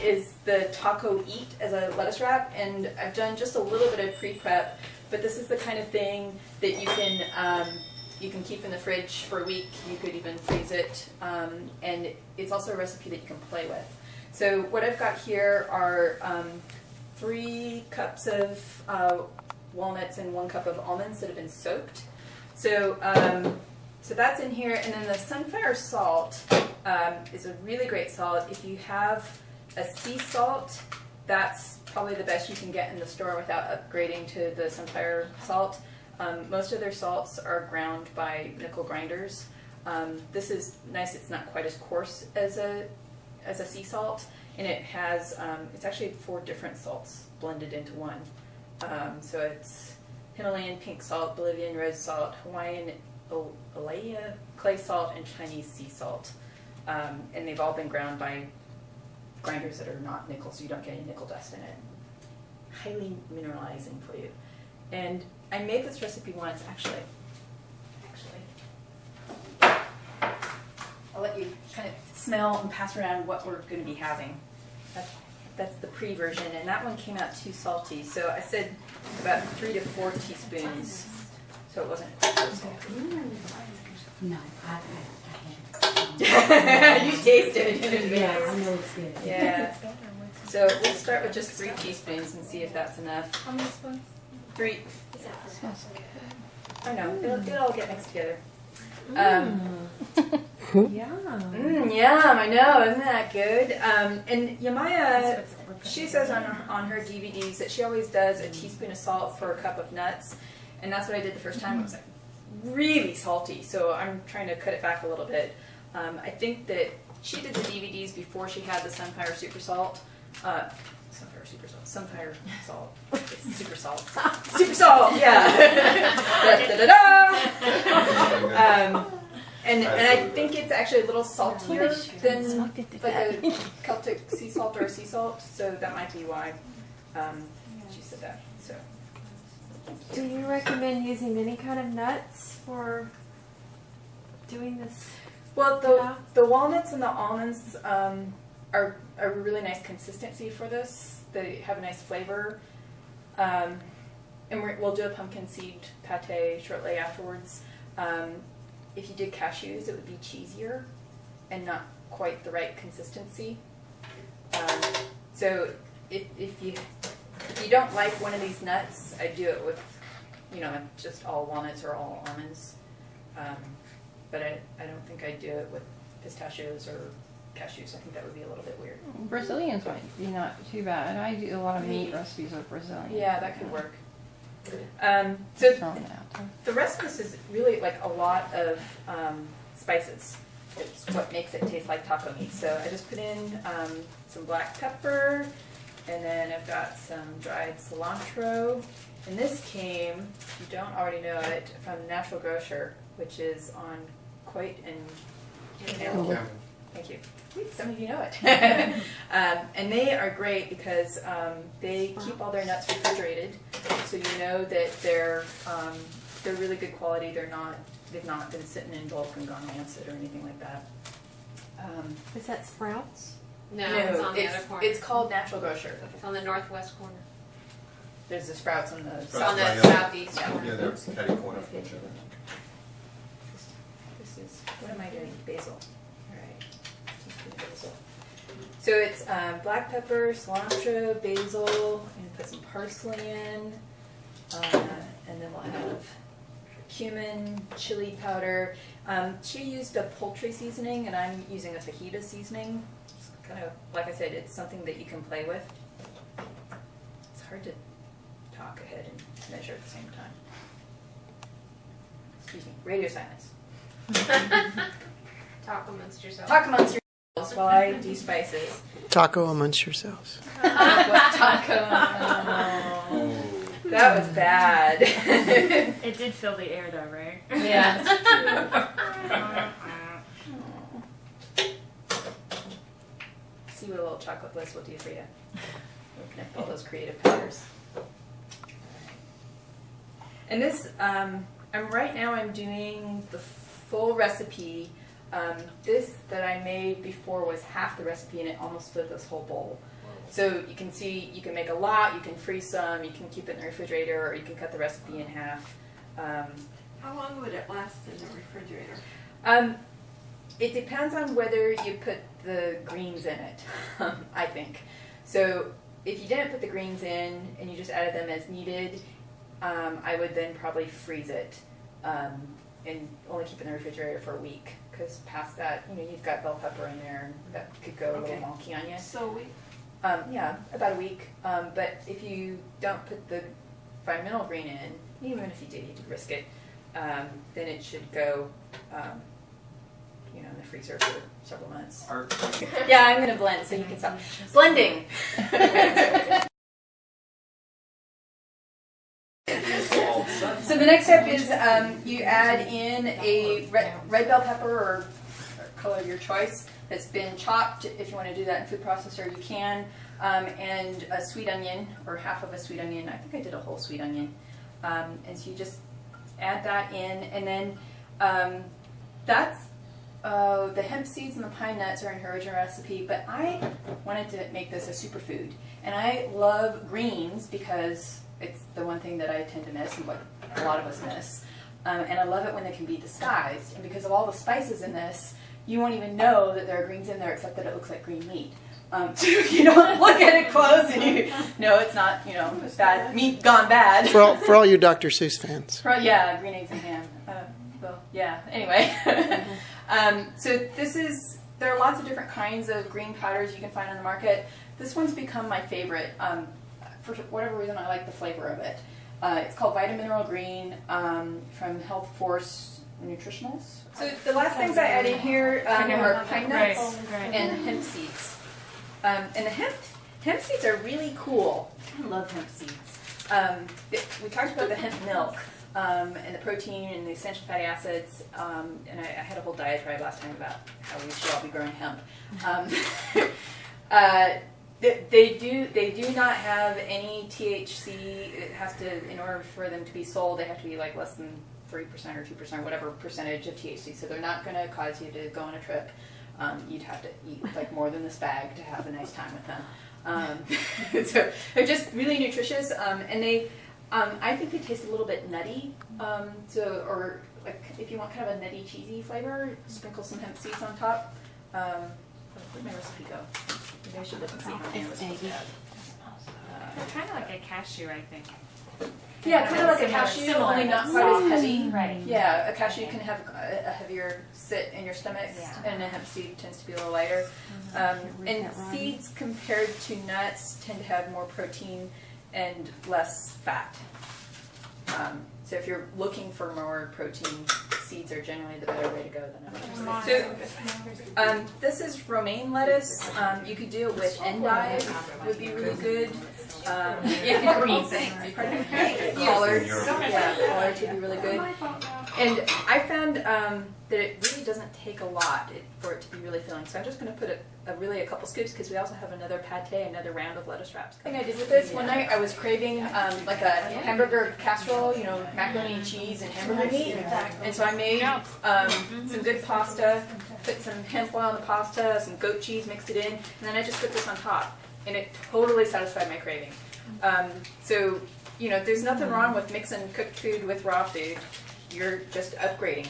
is the taco eat as a lettuce wrap, and I've done just a little bit of pre-prep, but this is the kind of thing that you can keep in the fridge for a week. You could even freeze it, and it's also a recipe that you can play with. So what I've got here are 3 cups of walnuts and 1 cup of almonds that have been soaked. So so that's in here, and then the sunflower salt is a really great salt. If you have a sea salt, that's probably the best you can get in the store without upgrading to the sunflower salt. Most of their salts are ground by nickel grinders. This is nice. It's not quite as coarse as a sea salt, and it has it's actually 4 different salts blended into one. So it's Himalayan pink salt, Bolivian red salt, Hawaiian Alaya clay salt, and Chinese sea salt. And they've all been ground by grinders that are not nickel, so you don't get any nickel dust in it. Highly mineralizing for you. And I made this recipe once, actually. I'll let you kind of smell and pass around what we're going to be having. That's the pre-version, and that one came out too salty. So I said about 3 to 4 teaspoons, so it wasn't so salty. No, I can't. You tasted it in advance. Yeah, I know it's good. Yeah. So we'll start with just 3 teaspoons and see if that's enough. How many spoons? 3. Smells good. I know, it'll all get mixed together. Yum, I know, isn't that good? And Yamaya, she says on her DVDs that she always does a teaspoon of salt for a cup of nuts, and that's what I did the first time. It was like really salty, so I'm trying to cut it back a little bit. I think that she did the DVDs before she had the sunflower super salt. Sunflower salt. Super salt. Super salt, yeah. And I think it's actually a little saltier than like a Celtic sea salt or a sea salt, so that might be why she said that. So. Do you recommend using any kind of nuts for doing this? Well, the walnuts and the almonds are a really nice consistency for this. They have a nice flavor. And we'll do a pumpkin seed pate shortly afterwards. If you did cashews, it would be cheesier and not quite the right consistency. So if you don't like one of these nuts, I do it with, just all walnuts or all almonds. But I don't think I'd do it with pistachios or cashews. I think that would be a little bit weird. Brazilians might be not too bad. I do a lot of meat recipes with Brazilian. Yeah, that could work. So the rest of this is really like a lot of spices. It's what makes it taste like taco meat. So I just put in some black pepper, and then I've got some dried cilantro. And this came, if you don't already know it, from Natural Grocer, which is on Coit and Campbell. Thank you. Some of you know it. And they are great because they keep all their nuts refrigerated, so you know that they're really good quality. They've not been sitting in bulk and gone rancid or anything like that. Is that Sprouts? No, it's on the other corner. It's called Natural Grocer. It's on the northwest corner. There's the Sprouts on the It's on the southeast corner. Yeah, there's catty corner. This is, what am I doing? Basil. Basil. So it's black pepper, cilantro, basil, and put some parsley in, and then we'll have cumin, chili powder. She used a poultry seasoning, and I'm using a fajita seasoning. It's kind of, like I said, it's something that you can play with. It's hard to talk ahead and measure at the same time. Excuse me, radio silence. Talk amongst yourselves. Talk amongst yourselves while I do spices. Taco amongst yourselves. Taco. That was bad. It did fill the air though, right? Yeah. See what a little chocolate bliss will do for you. We'll connect all those creative powers. And this, right now I'm doing the full recipe This that I made before was half the recipe, and it almost filled this whole bowl. So you can see, you can make a lot, you can freeze some, you can keep it in the refrigerator, or you can cut the recipe in half. How long would it last in the refrigerator? It depends on whether you put the greens in it, I think. So if you didn't put the greens in and you just added them as needed, I would then probably freeze it and only keep it in the refrigerator for a week. Because past that, you've got bell pepper in there, and that could go a little wonky on you. So we. Yeah, about a week. But if you don't put the fried mineral green in, even if you did, you could risk it, then it should go, in the freezer for several months. Yeah, I'm going to blend so you can stop. Blending! So the next step is you add in a red bell pepper or color of your choice that's been chopped. If you want to do that in food processor, you can. And a sweet onion, or half of a sweet onion. I think I did a whole sweet onion. And so you just add that in, and then that's the hemp seeds and the pine nuts are in her original recipe, but I wanted to make this a superfood. And I love greens because it's the one thing that I tend to miss, and what a lot of us miss. And I love it when they can be disguised. And because of all the spices in this, you won't even know that there are greens in there, except that it looks like green meat. So if you don't look at it close, and you know it's not, it's bad meat gone bad. For all you Dr. Seuss fans. Yeah, green eggs and ham. Well, yeah. Anyway, so there are lots of different kinds of green powders you can find on the market. This one's become my favorite. For whatever reason, I like the flavor of it. It's called Vitamineral Green from Health Force Nutritionals. So the last things I add in here are pine nuts and hemp seeds. And the hemp seeds are really cool. I love hemp seeds. We talked about the hemp milk and the protein and the essential fatty acids. And I had a whole diatribe last time about how we should all be growing hemp. They do not have any THC. It has to, in order for them to be sold, they have to be like less than 3% or 2%, whatever percentage of THC. So they're not going to cause you to go on a trip. You'd have to eat like more than this bag to have a nice time with them. So they're just really nutritious, and they, I think they taste a little bit nutty. Or like if you want kind of a nutty, cheesy flavor, sprinkle some hemp seeds on top. Where'd my recipe go? Maybe I should look and see how many was supposed to have. They're kind of like a cashew, I think. Yeah, kind of like a cashew, Similar. only not quite as heavy. Right. Yeah, a cashew can have a heavier sit in your stomach, and a hemp seed tends to be a little lighter. And seeds compared to nuts tend to have more protein and less fat. So if you're looking for more protein, seeds are generally the better way to go than nuts. So this is romaine lettuce. You could do it with endive, would be really good. Collards, collards would be really good. And I found that it really doesn't take a lot for it to be really filling. So I'm just going to put a couple scoops, because we also have another pate, another round of lettuce wraps. The thing I did with this, one night I was craving like a hamburger casserole, macaroni and cheese and hamburger meat. And so I made some good pasta, put some hemp oil in the pasta, some goat cheese, mixed it in, and then I just put this on top. And it totally satisfied my craving. So, there's nothing wrong with mixing cooked food with raw food. You're just upgrading.